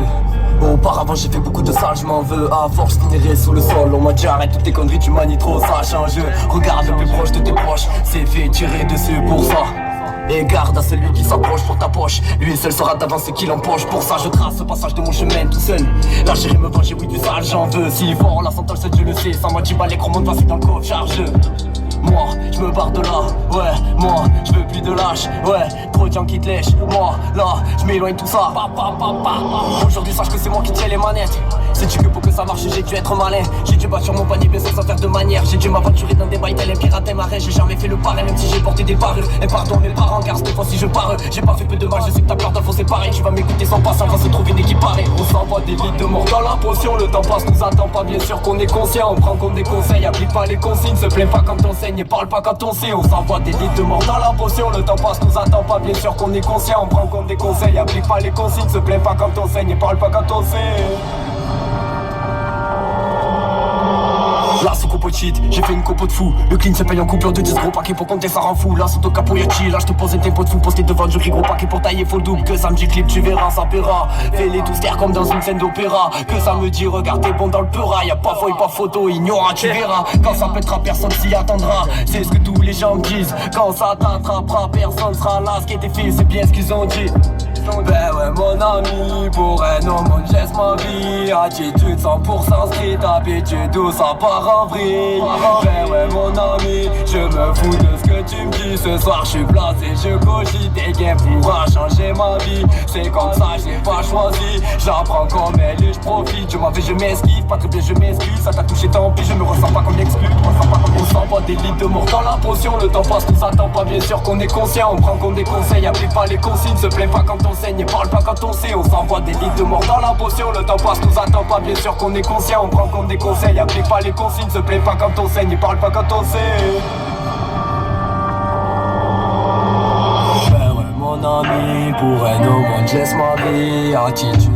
seul. Auparavant j'ai fait beaucoup de sales, je m'en veux. À force finirai sous le sol. On m'a dit arrête toutes tes conneries, tu manies trop, ça change. Regarde le plus proche de tes proches, c'est fait tirer dessus pour ça. Et garde à celui qui s'approche pour ta poche. Lui seul saura d'avance ce qu'il empoche. Pour ça je trace le passage de mon chemin tout seul. La chérie me venge, j'ai oui du sale, j'en veux. S'il est fort, la sentence je le sais. Sans moi tu bats les chromones, vas-y dans le coffre, charge. Moi, je me barre de là, ouais, moi, je veux plus de lâche, ouais, trop de gens qui te lèchent, moi, là, je m'éloigne tout ça, Aujourd'hui sache que c'est moi qui tiens les manettes. Sais-tu que pour que ça marche j'ai dû être malin. J'ai dû battre sur mon panier bien sûr sans faire de manière. J'ai dû m'aventurer dans des bails tel un pirate et marin. J'ai jamais fait le parrain même si j'ai porté des parures. Et pardon mes parents car cette fois si je pars. J'ai pas fait peu de mal, je sais que t'as peur d'infos c'est pareil. Tu vas m'écouter sans passer, on va se trouver dès qu'il paraît. On s'envoie des litres de mort dans la potion. Le temps passe, nous attend pas, bien sûr qu'on est conscient. On prend compte des conseils, applique pas les consignes. Se plains pas quand on saigne et parle pas quand on sait. On s'envoie des litres de mort dans la potion. Le temps passe, nous attend pas, bien sûr qu'on est conscient. On prend compte des conseils, applique pas les consignes. Se plains pas quand on saigne et parle pas quand on sait. Là sous copo cheat, j'ai fait une copo de fou. Le clean se paye en coupure de 10 gros paquets pour compter ça rend fou. Là sous ton capoyati, là je te pose un tempo de fou. Posté devant du gros paquet pour tailler faut le double. Que samedi clip tu verras ça paiera. Fais-les tous taire comme dans une scène d'opéra. Que ça me dit regarde t'es bon dans le peura. Y'a pas feuille pas photo, ignora tu verras. Quand ça pètera personne s'y attendra. C'est ce que tous les gens me disent. Quand ça t'attrapera personne sera là. Ce qui était fait c'est bien ce qu'ils ont dit. Ben ouais mon ami, pour un homme on geste ma vie. Attitude 100% street, habitude où ça part en vrille. Ben ouais mon ami, je me fous de ce que tu me dis. Ce soir je suis blasé, je cogite. Des gains pourra changer ma vie. C'est comme ça, j'ai pas choisi. J'apprends comme elle et je profite. Je m'en vais, je m'esquive, pas très bien je m'excuse. Ça t'a touché tant pis, je me ressens pas comme l'exclu. On sent pas des litres de mort dans la potion. Le temps passe, nous attend pas, bien sûr qu'on est conscient. On prend compte des conseils, applique pas les consignes. Se plaint pas quand on saigne et parle pas quand on sait. On s'envoie des litres de mort dans la potion. Le temps passe, nous attend pas, bien sûr qu'on est conscient. On prend compte des conseils, applique pas les consignes. Se plaint pas quand on saigne et parle pas quand on sait. Ben ouais mon ami, pour un homme on laisse ma vie. Attitude